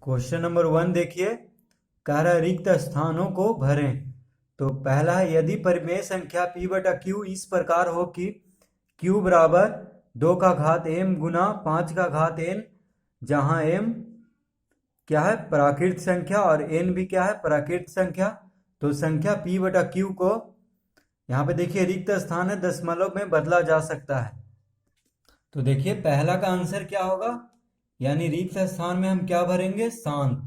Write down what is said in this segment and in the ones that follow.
Question number 1 देखिए, कह रहा है रिक्त स्थानों को भरें। तो पहला है, यदि परिमेय संख्या p बटा q इस प्रकार हो कि q बराबर 2 का घात m गुना 5 का घात n, जहां m क्या है, प्राकृत संख्या, और n भी क्या है, प्राकृत संख्या। तो संख्या p बटा q को यहाँ पे देखिए रिक्त स्थान है, दशमलव में बदला जा सकता है। तो देखिए पहला का आंसर क्या होगा, यानी रिक्त स्थान में हम क्या भरेंगे, शांत।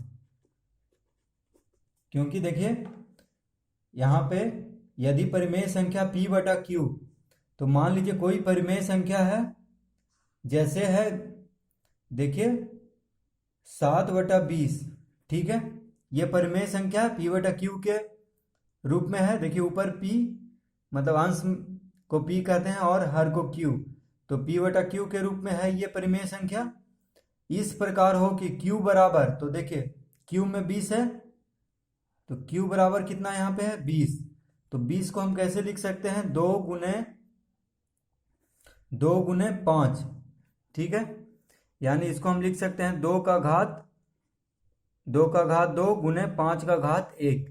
क्योंकि देखिए यहाँ पे यदि परिमेय संख्या p बटा q, तो मान लीजिए कोई परिमेय संख्या है, जैसे है देखिए 7/20, ठीक है। ये परिमेय संख्या p बटा q के रूप में है। देखिए ऊपर p मतलब अंश को p कहते हैं और हर को q, तो p बटा q के रूप में है ये परिमेय संख्या। इस प्रकार हो कि q बराबर, तो देखिए q में 20 है, तो q बराबर कितना यहाँ पे है, 20। तो 20 को हम कैसे लिख सकते हैं, 2 गुने 5, ठीक है। यानी इसको हम लिख सकते हैं 2 का घात 2 गुने 5 का घात 1,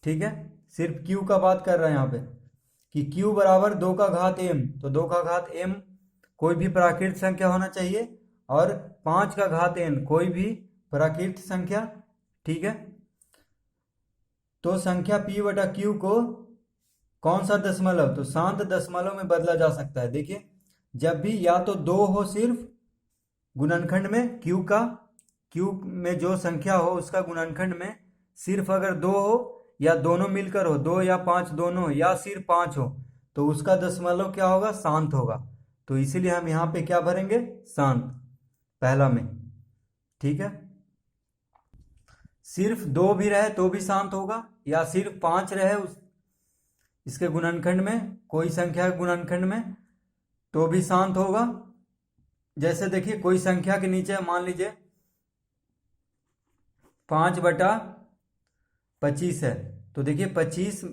ठीक है। सिर्फ q का बात कर रहे हैं यहाँ पे कि q बराबर 2 का घात m, तो 2 का घात m कोई भी प्राकृत संख्या होना चाहिए, और 5 का घात n कोई भी प्राकृत संख्या, ठीक है। तो संख्या p बटा q को कौन सा दशमलव, तो शांत दशमलव में बदला जा सकता है। देखिए जब भी या तो 2 हो सिर्फ गुणनखंड में q में जो संख्या हो उसका गुणनखंड में सिर्फ अगर 2 हो, या दोनों मिलकर हो, 2 या 5 दोनों हो, या सिर्फ 5 हो, तो उसका दशमलव क्या होगा, शांत होगा। तो इसीलिए हम यहाँ पे क्या भरेंगे, शांत, पहला में, ठीक है। सिर्फ 2 भी रहे तो भी शांत होगा, या सिर्फ 5 रहे इसके गुणनखंड में, कोई संख्या के गुणनखंड में, तो भी शांत होगा। जैसे देखिए कोई संख्या के नीचे मान लीजिए 5/25 है, तो देखिए 25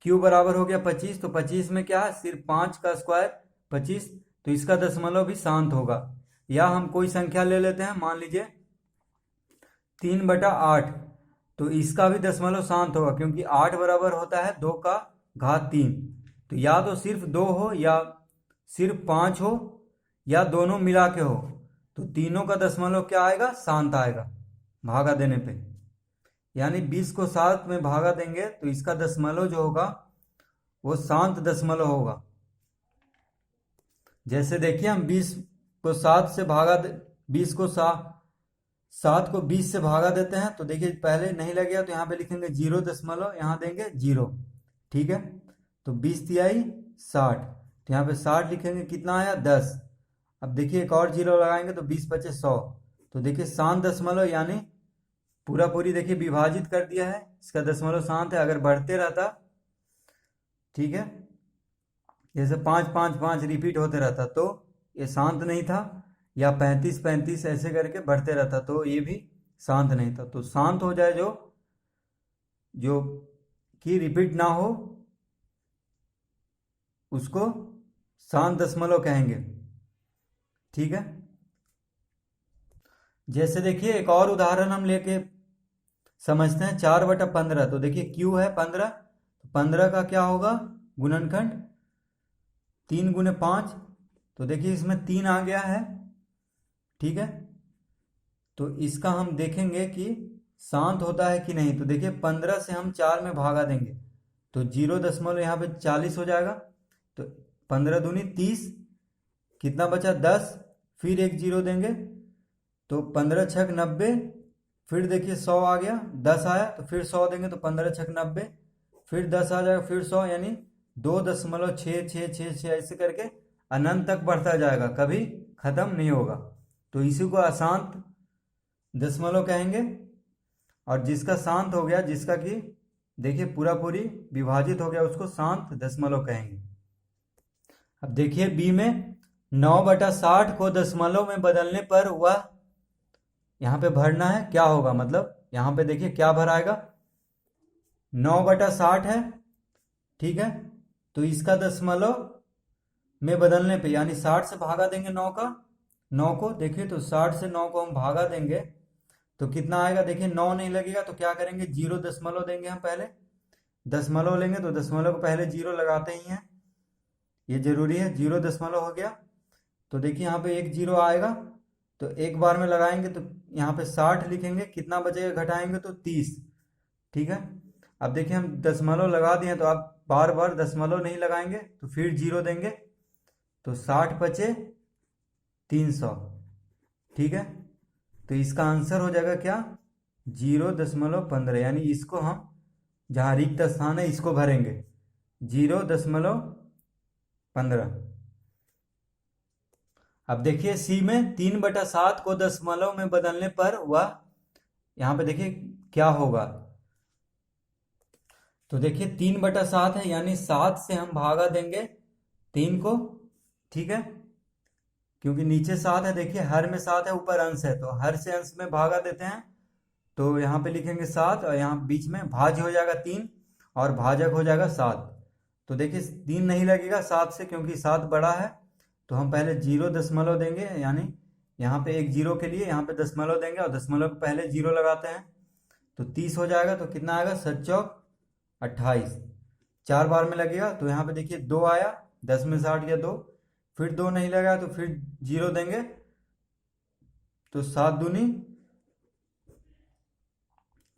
q बराबर हो गया 25, तो 25 में क्या है, सिर्फ 5 का स्क्वायर 25, तो इसका दशमलव भी शांत होगा। या हम कोई संख्या ले लेते हैं, मान लीजिए 3/8, तो इसका भी दशमलव शांत होगा, क्योंकि 8 बराबर होता है 2 का घात 3। तो या तो सिर्फ 2 हो, या सिर्फ 5 हो, या दोनों मिला के हो, तो तीनों का दशमलव क्या आएगा, शांत आएगा भागा देने पे। यानी 20 को 7 में भागा देंगे तो इसका दशमलव जो होगा वो शांत दशमलव होगा। जैसे देखिए हम 20 को 7 से भागा 20 को 7 को 20 से भागा देते हैं, तो देखिए पहले नहीं लगेगा तो यहाँ पे लिखेंगे 0 दशमलव, यहाँ देंगे 0, ठीक है। तो 20 तिहाई 60, तो यहाँ पे 60 लिखेंगे, कितना आया 10। अब देखिए एक और 0 लगाएंगे तो 20 बचे 100। तो देखिए शांत दशमलव, यानी पूरा पूरी देखिए विभाजित कर दिया है, इसका दशमलव शांत है। अगर बढ़ते रहता, ठीक है, जैसे 5 5 5 रिपीट होते रहता तो ये शांत नहीं था, या 35 35 ऐसे करके बढ़ते रहता तो ये भी शांत नहीं था। तो शांत हो जाए जो जो कि रिपीट ना हो, उसको शांत दशमलव कहेंगे, ठीक है। जैसे देखिए एक और उदाहरण हम लेके समझते हैं, 4/15, तो देखिए q है 15, तो 15 का क्या होगा गुणनखंड, 3 गुने 5, तो देखिए इसमें 3 आ गया है, ठीक है। तो इसका हम देखेंगे कि शांत होता है कि नहीं। तो देखिए 15 से हम 4 में भागा देंगे तो 0 दशमलव यहाँ पे 40 हो जाएगा, तो 15 दूनी 30, कितना बचा 10, फिर एक 0 देंगे तो 15 छक 90, फिर देखिए 100 आ गया, 10 आया तो फिर 100 देंगे तो 15 छक 90, फिर 10 आ जाएगा, फिर 100, यानी 2.66666 ऐसे करके अनंत तक बढ़ता जाएगा, कभी खत्म नहीं होगा। तो इसी को अशांत दशमलव कहेंगे। और जिसका शांत हो गया, जिसका कि देखिए पूरा पूरी विभाजित हो गया, उसको शांत दशमलव कहेंगे। अब देखिए बी में 9/60 को दशमलव में बदलने पर वह यहाँ पे भरना है, क्या होगा, मतलब यहाँ पे देखिए क्या भराएगा, 9/60 है, ठीक है। तो इसका दशमलव में बदलने पे, यानी 60 से भागा देंगे 9 को, देखिए तो 60 से 9 को हम भागा देंगे तो कितना आएगा, देखिए 9 नहीं लगेगा तो क्या करेंगे, 0 देंगे हम पहले, दशमलव लेंगे तो दशमलव को पहले 0 लगाते ही हैं, ये जरूरी है। 0 हो गया तो देखिए यहाँ पे 1 0 आएगा, तो एक बार में लगाएंगे तो यहाँ पे 60 लिखेंगे, कितना बचेगा घटाएंगे तो 30। ठीक है, अब देखिए हम दशमलव लगा दिए तो आप बार बार दशमलव नहीं लगाएंगे तो फिर 0 देंगे, तो 60 बचे 300। ठीक है, तो इसका आंसर हो जाएगा क्या, 0.15, यानी इसको हम जहाँ रिक्त स्थान है इसको भरेंगे 0.15। अब देखिए सी में 3/7 को दशमलव में बदलने पर वह, यहाँ पे देखिए क्या होगा, तो देखिए 3/7 है, यानी 7 से हम भागा देंगे 3 को। ठीक है, क्योंकि नीचे 7 है, देखिए हर में 7 है, ऊपर अंश है, तो हर से अंश में भागा देते हैं, तो यहाँ पे लिखेंगे 7 और यहाँ बीच में भाज्य हो जाएगा 3 और भाजक हो जाएगा 7। तो देखिए 3 नहीं लगेगा 7 से, क्योंकि 7 बड़ा है, तो हम पहले 0 देंगे, यानी यहाँ पे एक 0 के लिए यहाँ पे दशमलव देंगे और दशमलव को पहले 0 लगाते हैं, तो 30 हो जाएगा। तो कितना आएगा, 7 चौक 28, 4 बार में लगेगा, तो यहाँ पे देखिए 2 आया, 10 में से 8 गया 2, फिर 2 नहीं लगा तो फिर 0 देंगे, तो 7 दूनी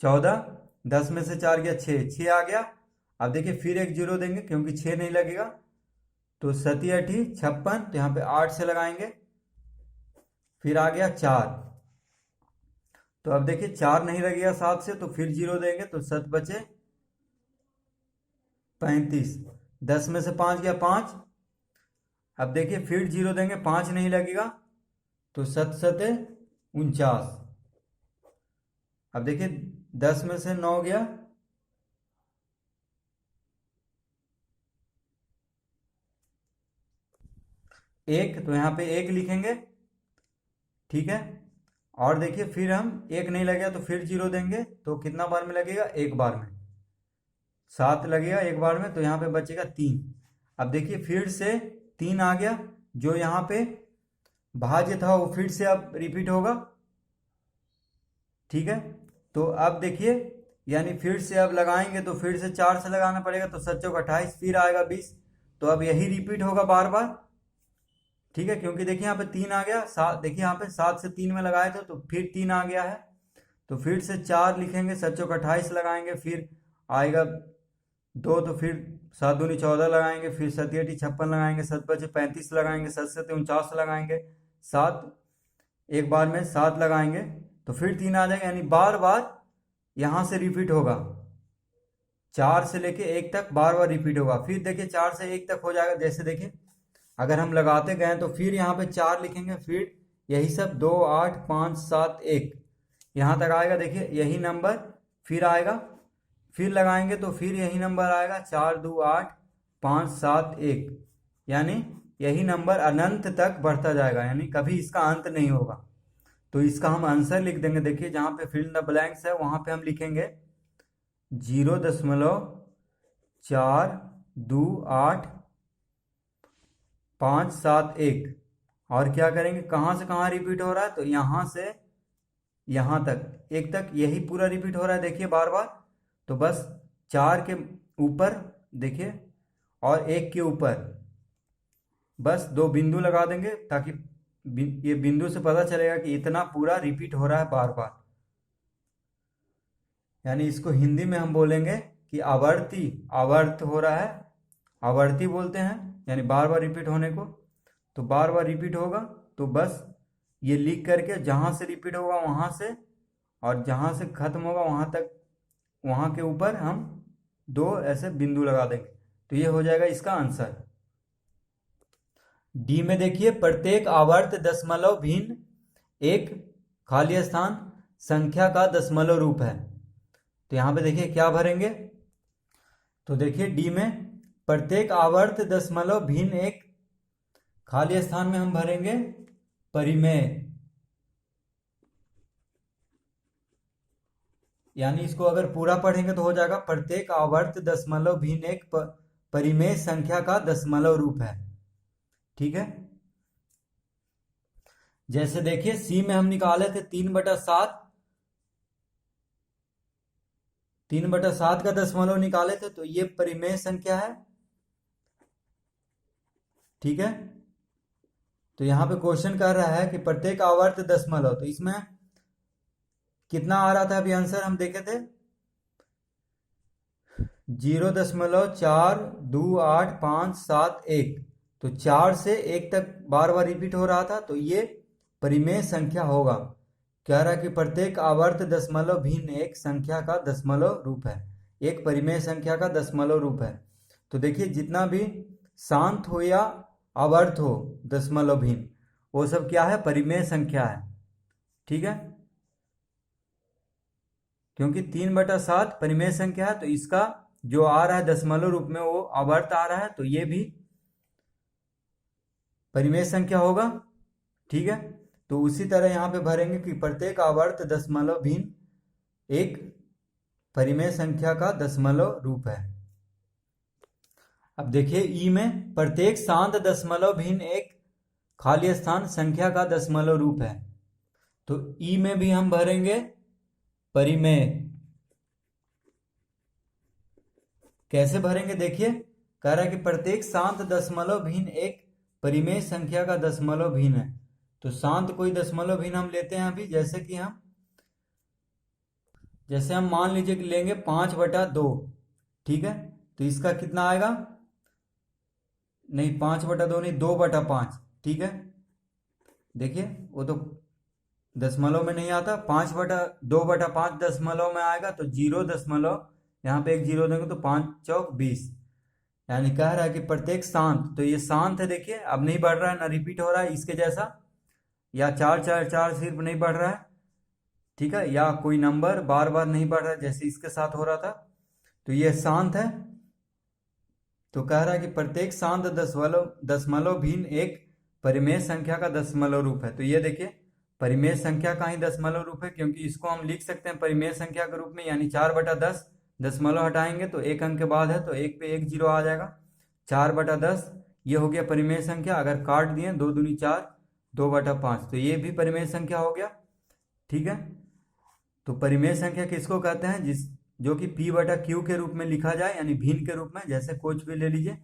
14, 10 में से 4 गया 6, 6 आ गया। अब देखिए फिर एक 0 देंगे क्योंकि 6 नहीं लगेगा, तो 7 8 56, तो यहाँ पे 8 से लगाएंगे, फिर आ गया 4। तो अब देखिए 4 नहीं लगेगा 7 से, तो फिर 0 देंगे, तो 7 बचे 35, 10 में से 5 गया 5। अब देखिए फिर 0 देंगे, 5 नहीं लगेगा, तो 7 7 49। अब देखिए 10 में से 9 गया, एक, तो यहाँ पे 1 लिखेंगे। ठीक है, और देखिए फिर हम 1 नहीं लगेगा तो फिर 0 देंगे, तो कितना बार में लगेगा, एक बार में, 7 लगेगा एक बार में, तो यहाँ पे बचेगा 3। अब देखिए फिर से 3 आ गया, जो यहाँ पे भाज्य था वो फिर से अब रिपीट होगा। ठीक है, तो अब देखिए यानी फिर से अब लगाएंगे तो फिर से 4 से लगाना पड़ेगा, तो 7 चौक 28, फिर आएगा 20, तो अब यही रिपीट होगा बार बार। ठीक है, क्योंकि देखिए यहाँ पे 3 आ गया, 7, देखिए यहाँ पे 7 से 3 में लगाए थे तो फिर 3 आ गया है, तो फिर से 4 लिखेंगे, 7 चौक 28 लगाएंगे, फिर आएगा 2, तो फिर 7 दूनी 14 लगाएंगे, फिर 7 8 56 लगाएंगे, 7 बचे 35 लगाएंगे, 7 7 49 लगाएंगे, 7 एक बार में 7 लगाएंगे, तो फिर 3 आ जाएगा, यानी बार बार यहाँ से रिपीट होगा, 4 से लेके 1 तक बार बार रिपीट होगा। फिर देखिए 4 से 1 तक हो जाएगा, जैसे देखिए अगर हम लगाते गए तो फिर यहाँ पे 4 लिखेंगे, फिर यही सब 2 8 5 7 1 यहाँ तक आएगा, देखिए यही नंबर फिर आएगा, फिर लगाएंगे तो फिर यही नंबर आएगा, 4 2 8 5 7 1, यानी यही नंबर अनंत तक बढ़ता जाएगा, यानी कभी इसका अंत नहीं होगा। तो इसका हम आंसर लिख देंगे, देखिए जहाँ पे फिल इन द ब्लैंक्स है वहाँ पे हम लिखेंगे 0.428 5 7 1, और क्या करेंगे, कहाँ से कहाँ रिपीट हो रहा है, तो यहाँ से यहाँ तक 1 तक यही पूरा रिपीट हो रहा है, देखिए बार बार, तो बस 4 के ऊपर देखिए और 1 के ऊपर बस 2 बिंदु लगा देंगे, ताकि ये बिंदु से पता चलेगा कि इतना पूरा रिपीट हो रहा है बार बार। यानी इसको हिंदी में हम बोलेंगे कि आवर्ती, आवर्त हो रहा है, आवर्ती बोलते हैं, यानी बार बार रिपीट होने को, तो बार बार रिपीट होगा, तो बस ये लिख करके जहाँ से रिपीट होगा वहाँ से, और जहाँ से खत्म होगा वहाँ तक, वहाँ के ऊपर हम 2 ऐसे बिंदु लगा देंगे, तो ये हो जाएगा इसका आंसर। डी में देखिए प्रत्येक आवर्त दशमलव भिन्न एक खाली स्थान संख्या का दशमलव रूप है, तो यहाँ पे देखिए क्या भरेंगे, तो देखिए डी में प्रत्येक आवर्त दशमलव भिन्न एक खाली स्थान में हम भरेंगे परिमेय, यानी इसको अगर पूरा पढ़ेंगे तो हो जाएगा प्रत्येक आवर्त दशमलव भिन्न एक परिमेय संख्या का दशमलव रूप है। ठीक है, जैसे देखिए सी में हम निकाले थे 3/7, 3/7 का दशमलव निकाले थे, तो ये परिमेय संख्या है। ठीक है, तो यहाँ पे क्वेश्चन कर रहा है कि प्रत्येक आवर्त दशमलव, तो इसमें कितना आ रहा था अभी आंसर हम देखे थे, 0.428571। तो 4 से 1 तक बार बार रिपीट हो रहा था, तो ये परिमेय संख्या होगा। कह रहा है कि प्रत्येक आवर्त दशमलव भिन्न एक संख्या का दशमलव रूप है, एक परिमेय संख्या का दशमलव रूप है। तो देखिए जितना भी शांत हो या आवर्त हो दशमलव भिन्न, वो सब क्या है, परिमेय संख्या है। ठीक है, क्योंकि 3/7 परिमेय संख्या है, तो इसका जो आ रहा है दशमलव रूप में वो आवर्त आ रहा है, तो ये भी परिमेय संख्या होगा। ठीक है, तो उसी तरह यहाँ पे भरेंगे कि प्रत्येक आवर्त दशमलव भिन्न एक परिमेय संख्या का दशमलव रूप है। अब देखिए ई में प्रत्येक शांत दशमलव भिन्न एक खाली स्थान संख्या का दशमलव रूप है। तो ई में भी हम भरेंगे परिमेय। कैसे भरेंगे देखिए, कह रहा है कि प्रत्येक शांत दशमलव भिन्न एक परिमेय संख्या का दशमलव भिन्न है। तो शांत कोई दशमलव भिन्न हम लेते हैं अभी, जैसे हम मान लीजिए कि लेंगे 5/2। ठीक है, तो इसका कितना आएगा, नहीं 5/2 नहीं, 2/5। ठीक है, देखिए वो तो दशमलव में नहीं आता, 2/5 दशमलव में आएगा, तो 0 दशमलव, यहाँ पे एक 0 देंगे तो 5 चौक 20। यानी कह रहा है कि प्रत्येक शांत, तो ये शांत है, देखिए अब नहीं बढ़ रहा है, ना रिपीट हो रहा है इसके जैसा, या 4 सिर्फ नहीं बढ़ रहा है। ठीक है, या कोई नंबर बार बार नहीं बढ़ रहा है जैसे इसके साथ हो रहा था, तो ये शांत है। तो कह रहा है कि प्रत्येक शांत दशमलव भिन्न एक परिमेय संख्या का दशमलव रूप है। तो ये देखिए परिमेय संख्या का ही दशमलव रूप है, क्योंकि इसको हम लिख सकते हैं परिमेय संख्या के रूप में, यानी 4/10, दशमलव हटाएंगे तो एक अंक के बाद है, तो एक पे एक 0 आ जाएगा, 4/10 ये हो गया परिमेय संख्या। अगर काट दिए 2 दूनी 4, 2/5, तो ये भी परिमेय संख्या हो गया। ठीक है, तो परिमेय संख्या किसको कहते हैं, जो कि P/Q के रूप में लिखा जाए, यानी भिन्न के रूप में, जैसे कुछ भी ले लीजिए,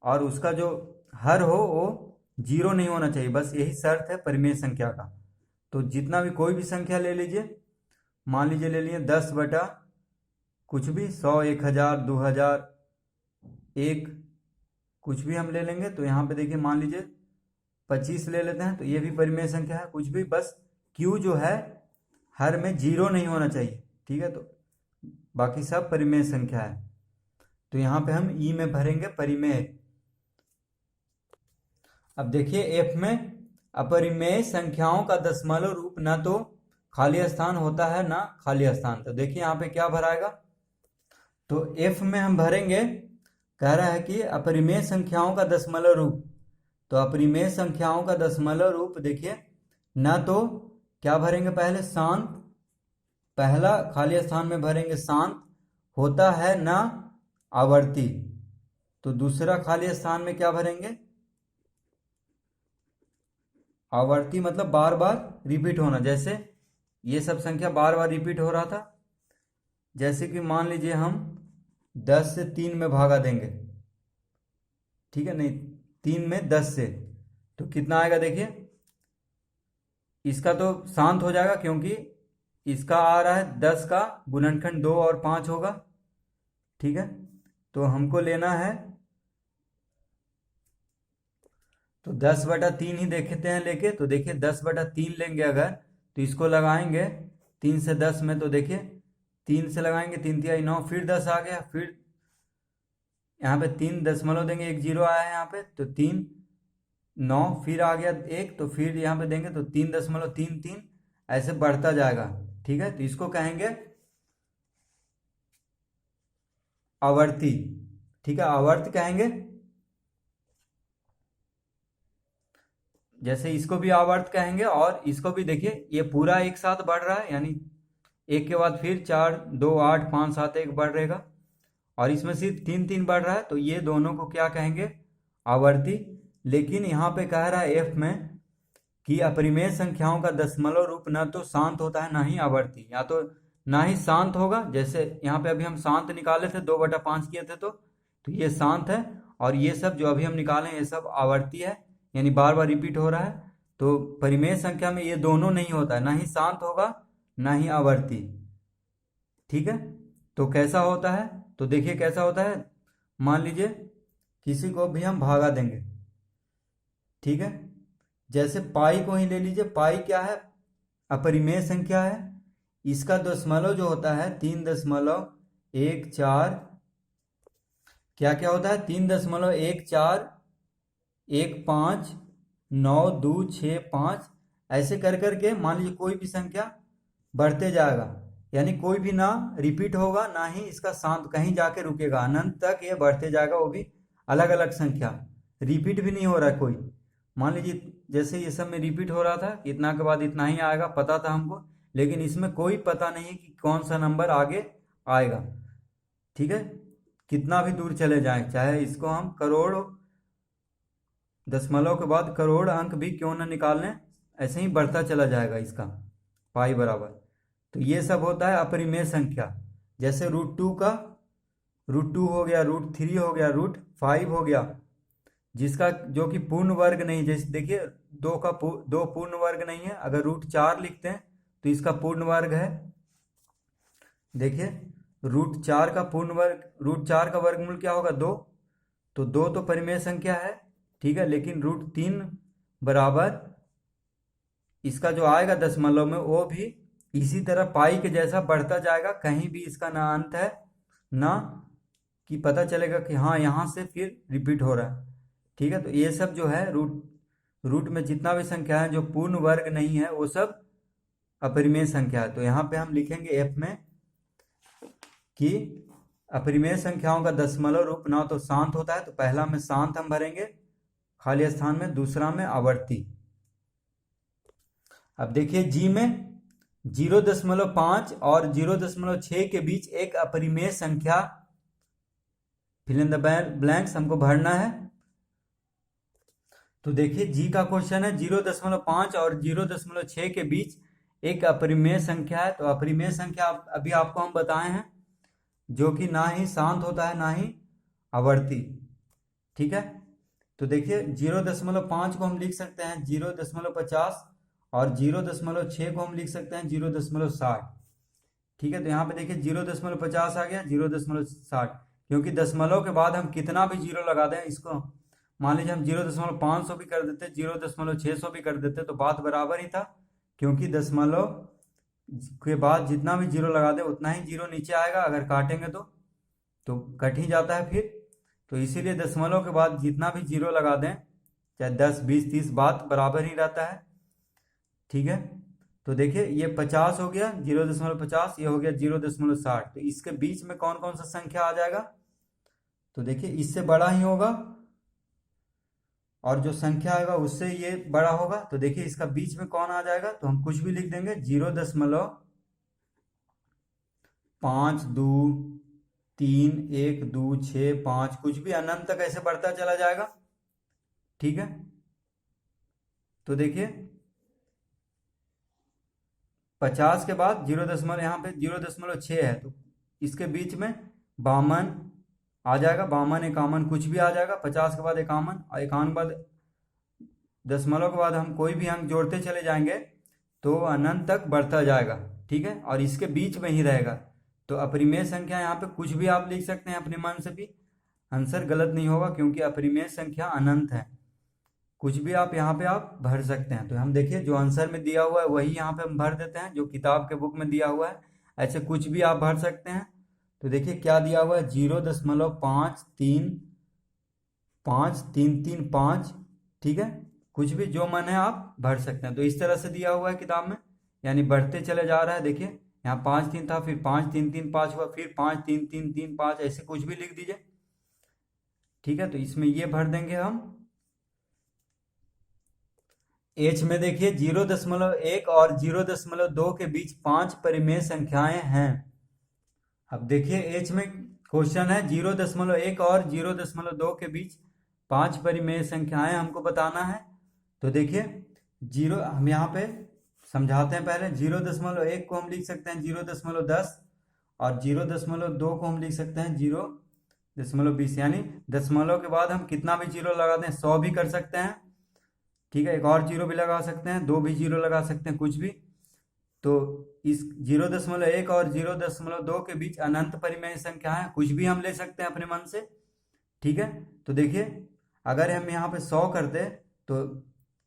और उसका जो हर हो वो 0 नहीं होना चाहिए, बस यही शर्त है परिमेय संख्या का। तो जितना भी कोई भी संख्या ले लीजिए, मान लीजिए ले लिए 10 बटा कुछ भी, 100, 1000, 2000, 1, कुछ भी हम ले लेंगे। तो यहाँ पे देखिए मान लीजिए 25 ले लेते हैं, तो ये भी परिमेय संख्या है, कुछ भी, बस Q जो है हर में 0 नहीं होना चाहिए। ठीक है, तो बाकी सब परिमेय संख्या है। तो यहाँ पे हम ई में भरेंगे परिमेय। अब देखिए एफ में अपरिमेय संख्याओं का दशमलव रूप न तो खाली स्थान होता है ना खाली स्थान। तो देखिए यहाँ पे क्या भराएगा, तो एफ में हम भरेंगे, कह रहा है कि अपरिमेय संख्याओं का दशमलव रूप। तो अपरिमेय संख्याओं का दशमलव रूप देखिए, न तो क्या भरेंगे, पहले शांत, पहला खाली स्थान में भरेंगे शांत होता है ना आवर्ती। तो दूसरा खाली स्थान में क्या भरेंगे, आवर्ती, मतलब बार बार रिपीट होना, जैसे ये सब संख्या बार बार रिपीट हो रहा था। जैसे कि मान लीजिए हम 10 से 3 में भागा देंगे, ठीक है, नहीं 3 में 10 से, तो कितना आएगा देखिए, इसका तो शांत हो जाएगा, क्योंकि इसका आ रहा है 10 का गुणनखंड 2 और 5 होगा। ठीक है, तो हमको लेना है, तो 10/3 ही देखते हैं लेके। तो देखिए 10/3 लेंगे अगर, तो इसको लगाएंगे 3 से 10 में, तो देखिए 3 से लगाएंगे, 3 तिहाई 9, फिर 10 आ गया, फिर यहाँ पे 3 दशमलव देंगे, एक 0 आया है यहाँ पे, तो 3 9, फिर आ गया 1, तो फिर यहाँ पे देंगे तो 3.33, ऐसे बढ़ता जाएगा। ठीक है, तो इसको कहेंगे आवर्ती। ठीक है, आवर्त कहेंगे। जैसे इसको भी आवर्त कहेंगे, और इसको भी देखिए ये पूरा एक साथ बढ़ रहा है, यानी एक के बाद फिर 4, 2, 8, 5, 7, 1 बढ़ रहेगा, और इसमें सिर्फ 3 3 बढ़ रहा है, तो ये दोनों को क्या कहेंगे, आवर्ती। लेकिन यहाँ पे कह रहा है एफ में कि अपरिमेय संख्याओं का दशमलव रूप न तो शांत होता है ना ही आवर्ती, या तो ना ही शांत होगा, जैसे यहाँ पे अभी हम शांत निकाले थे 2/5 किए थे तो ये शांत है, और ये सब जो अभी हम निकाले ये सब आवर्ती है, यानी बार बार रिपीट हो रहा है। तो परिमेय संख्या में ये दोनों नहीं होता है, ना ही शांत होगा ना ही आवर्ती। ठीक है, तो कैसा होता है, तो देखिए कैसा होता है। मान लीजिए किसी को भी हम भागा देंगे, ठीक है, जैसे पाई को ही ले लीजिए। पाई क्या है, अपरिमेय संख्या है। इसका दशमलव जो होता है 3.14, क्या क्या होता है, 3.14159265, ऐसे कर करके मान लीजिए कोई भी संख्या बढ़ते जाएगा, यानी कोई भी ना रिपीट होगा ना ही इसका शांत कहीं जाके रुकेगा, अनंत तक ये बढ़ते जाएगा, वो भी अलग अलग संख्या, रिपीट भी नहीं हो रहा है कोई। मान लीजिए जैसे ये सब में रिपीट हो रहा था, इतना के बाद इतना ही आएगा, पता था हमको, लेकिन इसमें कोई पता नहीं कि कौन सा नंबर आगे आएगा। ठीक है, कितना भी दूर चले जाएं, चाहे इसको हम करोड़, दशमलव के बाद करोड़ अंक भी क्यों ना निकाल लें, ऐसे ही बढ़ता चला जाएगा इसका पाई बराबर। तो ये सब होता है अपरिमेय संख्या। जैसे √2 का √2 हो गया, √3 हो गया, √5 हो गया, जिसका जो कि पूर्ण वर्ग नहीं, जैसे देखिए दो पूर्ण वर्ग नहीं है। अगर √4 लिखते हैं तो इसका पूर्ण वर्ग है, देखिए √4 का पूर्ण वर्ग, √4 का वर्गमूल क्या होगा, 2। तो 2 तो परिमेय संख्या है, ठीक है, लेकिन √3 बराबर इसका जो आएगा दशमलव में वो भी इसी तरह पाई के जैसा बढ़ता जाएगा, कहीं भी इसका ना अंत है ना कि पता चलेगा कि हाँ यहाँ से फिर रिपीट हो रहा है। ठीक है, तो ये सब जो है रूट में जितना भी संख्या है जो पूर्ण वर्ग नहीं है वो सब अपरिमेय संख्या है। तो यहाँ पे हम लिखेंगे एफ में कि अपरिमेय संख्याओं का दशमलव रूप ना तो शांत होता है, तो पहला में शांत हम भरेंगे खाली स्थान में, दूसरा में आवर्ती। अब देखिए जी में 0.5 और 0.6 के बीच एक अपरिमेय संख्या, फिल इन द ब्लैंक्स हमको भरना है। तो देखिए जी का क्वेश्चन है 0.5 और 0.6 के बीच एक अपरिमेय संख्या है। तो अपरिमेय संख्या अभी आपको हम बताए हैं जो कि ना ही शांत होता है ना ही आवर्ती। ठीक है, तो देखिए 0.5 को हम लिख सकते हैं 0.50 और 0.6 को हम लिख सकते हैं 0.60। ठीक है, तो यहाँ पे देखिए 0.50 आ गया, 0.60, क्योंकि दशमलव के बाद हम कितना भी जीरो लगा दें, इसको मान लीजिए हम 0.500 भी कर देते, 0.600 भी कर देते तो बात बराबर ही था, क्योंकि दशमलव के बाद जितना भी जीरो लगा दे उतना ही जीरो नीचे आएगा, अगर काटेंगे तो कट ही जाता है फिर। तो इसीलिए दशमलव के बाद जितना भी जीरो लगा दें, चाहे 10, 20, 30, बात बराबर ही रहता है। ठीक है, तो देखिए ये 50 हो गया 0.50, ये हो गया 0.60, तो इसके बीच में कौन कौन सा संख्या आ जाएगा, तो देखिए इससे बड़ा ही होगा और जो संख्या आएगा उससे ये बड़ा होगा। तो देखिए इसका बीच में कौन आ जाएगा, तो हम कुछ भी लिख देंगे 0.5231265, कुछ भी अनंत तक ऐसे बढ़ता चला जाएगा। ठीक है, तो देखिए 50 के बाद 0. यहाँ पे 0.6 है, तो इसके बीच में 52 आ जाएगा, 52, 51, कुछ भी आ जाएगा। 50 के बाद 51 और 51 के बाद दशमलव के बाद हम कोई भी अंक जोड़ते चले जाएंगे तो अनंत तक बढ़ता जाएगा। ठीक है, और इसके बीच में ही रहेगा। तो अपरिमेय संख्या यहाँ पे कुछ भी आप लिख सकते हैं अपने मन से भी, आंसर गलत नहीं होगा, क्योंकि अपरिमेय संख्या अनंत है। कुछ भी आप यहाँ पे आप भर सकते हैं। तो हम देखिए जो आंसर में दिया हुआ है वही यहाँ पे हम भर देते हैं, जो किताब के बुक में दिया हुआ है, ऐसे कुछ भी आप भर सकते हैं। तो देखिए क्या दिया हुआ है 0.5353335। ठीक है, कुछ भी जो मन है आप भर सकते हैं। तो इस तरह से दिया हुआ है किताब में, यानी बढ़ते चले जा रहा है। देखिए यहाँ 5 3 था, फिर 5 3 3 5 हुआ, फिर 5 3 3 3 5, ऐसे कुछ भी लिख दीजिए। ठीक है, तो इसमें ये भर देंगे हम। एच में देखिए 0.1 और 0.2 के बीच 5 परिमेय संख्याएं हैं। अब देखिए एच में क्वेश्चन है 0.1 और 0.2 के बीच 5 परिमेय संख्याएं हमको बताना है। तो देखिए हम यहाँ पे समझाते हैं पहले। 0.1 को हम लिख सकते हैं 0.10 और 0.2 को हम लिख सकते हैं 0.20, यानी दशमलव के बाद हम कितना भी जीरो लगाते हैं, 100 भी कर सकते हैं, ठीक है, एक और जीरो भी लगा सकते हैं, 2 भी जीरो लगा सकते हैं, कुछ भी। तो इस 0.1 और 0.2 के बीच अनंत परिमेय संख्या है, कुछ भी हम ले सकते हैं अपने मन से, ठीक है। तो देखिए अगर हम यहाँ पे 100 करते तो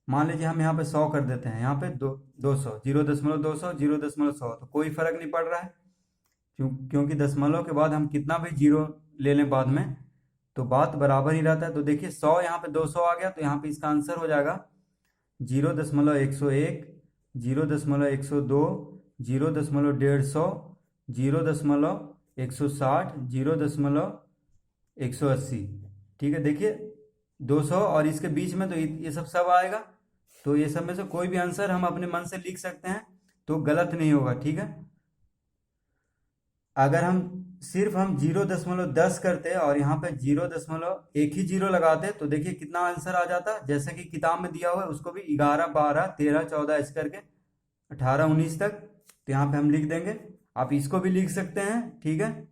मान लीजिए हम यहाँ पे 100 कर देते हैं, यहाँ पे 200, 0.200, 0.100, तो कोई फर्क नहीं पड़ रहा है क्योंकि दशमलव के बाद हम कितना भी जीरो ले लें बाद में तो बात बराबर ही रहता है। तो देखिए 100 यहाँ पे 200 आ गया, तो यहाँ पे इसका आंसर हो जाएगा 0.101, 0.102, 0.150, 0.160, 0.180, ठीक है। देखिए 200 और इसके बीच में तो ये सब आएगा, तो ये सब में से कोई भी आंसर हम अपने मन से लिख सकते हैं, तो गलत नहीं होगा, ठीक है। अगर हम सिर्फ 0.10 करते और यहाँ पे 0.1 ही जीरो लगाते तो देखिए कितना आंसर आ जाता, जैसे कि किताब में दिया हुआ है उसको भी 11, 12, 13, 14 ऐसे करके 18, 19 तक, तो यहाँ पे हम लिख देंगे। आप इसको भी लिख सकते हैं, ठीक है,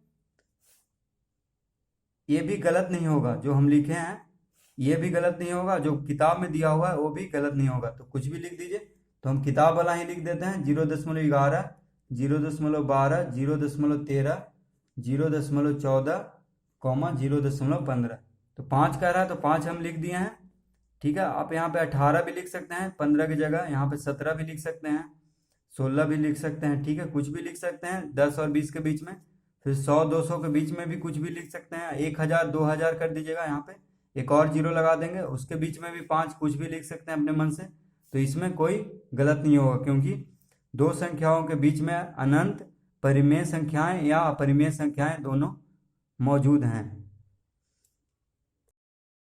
ये भी गलत नहीं होगा, जो हम लिखे हैं ये भी गलत नहीं होगा, जो किताब में दिया हुआ है वो भी गलत नहीं होगा, तो कुछ भी लिख दीजिए। तो हम किताब वाला ही लिख देते हैं 0.11, 0.12, 0.13, 0.14, 0.15, तो 5 कह रहा है तो 5 हम लिख दिए हैं, ठीक है। आप यहाँ पे 18 भी लिख सकते हैं 15 की जगह, यहाँ पे 17 भी लिख सकते हैं, 16 भी लिख सकते हैं, ठीक है, कुछ भी लिख सकते हैं 10 और 20 के बीच में। फिर 100, 200 के बीच में भी कुछ भी लिख सकते हैं, 1000, 2000 कर दीजिएगा, यहाँ पे एक और जीरो लगा देंगे, उसके बीच में भी 5 कुछ भी लिख सकते हैं अपने मन से, तो इसमें कोई गलत नहीं होगा, क्योंकि दो संख्याओं के बीच में अनंत परिमेय संख्याएं या अपरिमेय संख्याएं दोनों मौजूद हैं।